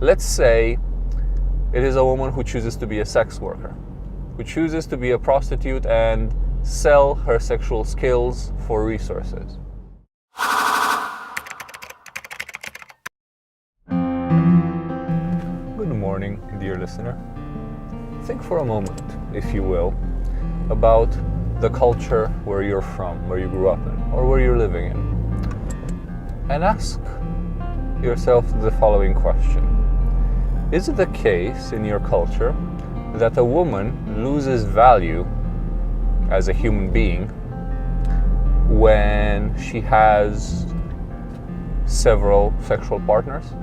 Let's say it is a woman who chooses to be a sex worker, who chooses to be a prostitute and sell her sexual skills for resources. Good morning, dear listener. Think for a moment, if you will, about the culture where you're from, where you grew up in, or where you're living in, and ask yourself the following question. Is it the case in your culture that a woman loses value as a human being when she has several sexual partners?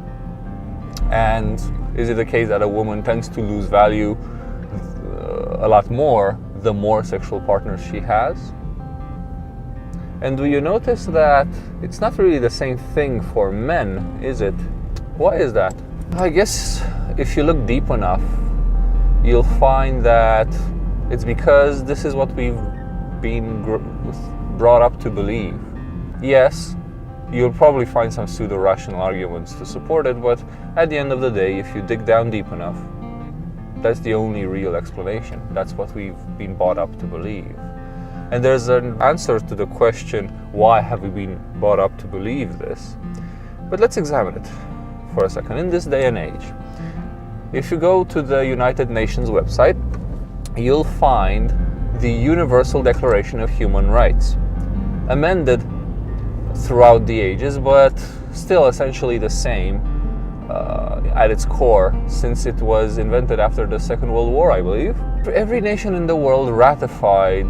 And is it the case that a woman tends to lose value a lot more the more sexual partners she has? And do you notice that it's not really the same thing for men, is it? Why is that? I guess if you look deep enough, you'll find that it's because this is what we've been brought up to believe. Yes, you'll probably find some pseudo-rational arguments to support it, but at the end of the day, if you dig down deep enough, that's the only real explanation. That's what we've been brought up to believe. And there's an answer to the question, why have we been brought up to believe this? But let's examine it for a second. In this day and age, if you go to the United Nations website, you'll find the Universal Declaration of Human Rights, amended throughout the ages, but still essentially the same at its core, since it was invented after the Second World War, I believe. Every nation in the world ratified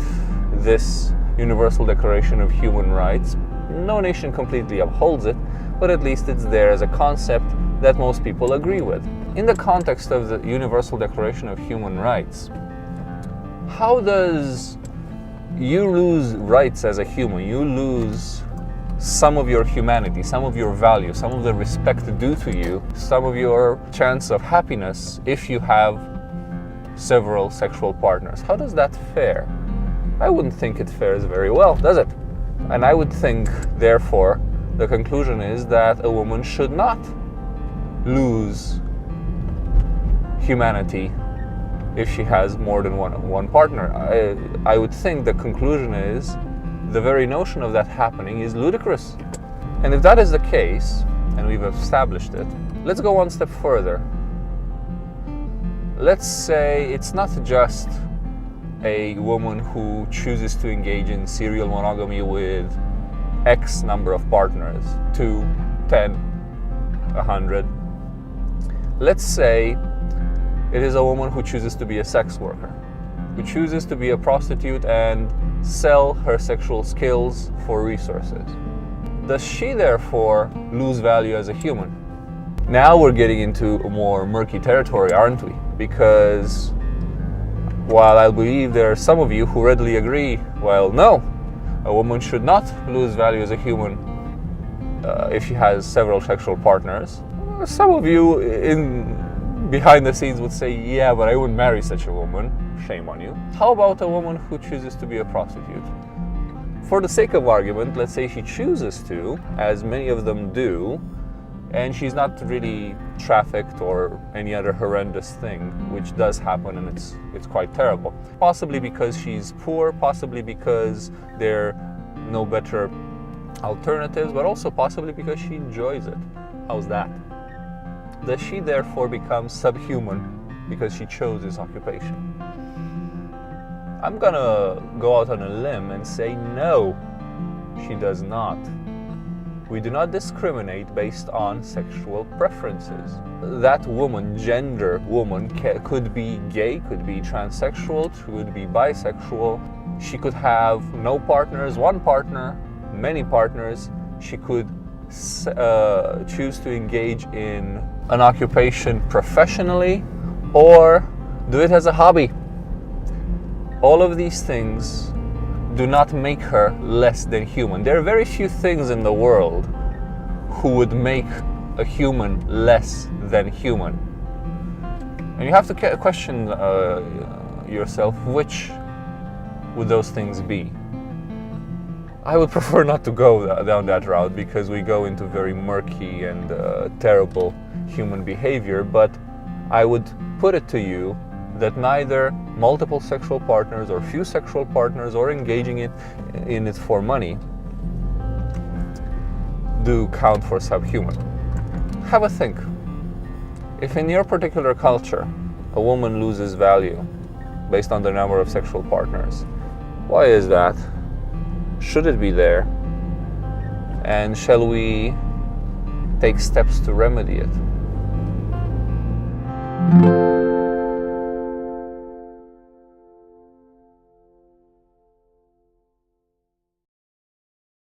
this Universal Declaration of Human Rights. No nation completely upholds it, but at least it's there as a concept that most people agree with. In the context of the Universal Declaration of Human Rights, how does you lose rights as a human? You lose some of your humanity, some of your value, some of the respect due to you, some of your chance of happiness if you have several sexual partners. How does that fare? I wouldn't think it fares very well, does it? And I would think, therefore, the conclusion is that a woman should not lose humanity if she has more than one partner. I would think the conclusion is the very notion of that happening is ludicrous. And if that is the case, and we've established it, let's go one step further. Let's say it's not just a woman who chooses to engage in serial monogamy with X number of partners, 2, 10, 100. Let's say it is a woman who chooses to be a sex worker, who chooses to be a prostitute and sell her sexual skills for resources. Does she therefore lose value as a human? Now we're getting into a more murky territory, aren't we? Because while I believe there are some of you who readily agree, well, no, a woman should not lose value as a human if she has several sexual partners. Some of you behind the scenes would say, yeah, but I wouldn't marry such a woman. Shame on you. How about a woman who chooses to be a prostitute? For the sake of argument, let's say she chooses to, as many of them do, and she's not really trafficked or any other horrendous thing, which does happen, and it's quite terrible. Possibly because she's poor, possibly because there are no better alternatives, but also possibly because she enjoys it. How's that? Does she therefore become subhuman because she chose this occupation? I'm gonna go out on a limb and say no, she does not. We do not discriminate based on sexual preferences. That woman, gender woman, could be gay, could be transsexual, could be bisexual. She could have no partners, one partner, many partners. She could choose to engage in an occupation professionally or do it as a hobby. All of these things do not make her less than human. There are very few things in the world who would make a human less than human. And you have to question yourself, which would those things be? I would prefer not to go down that route, because we go into very murky and terrible human behavior, but I would put it to you that neither multiple sexual partners or few sexual partners or engaging in it for money do count for subhuman. Have a think. If in your particular culture a woman loses value based on the number of sexual partners, why is that? Should it be there? And shall we take steps to remedy it?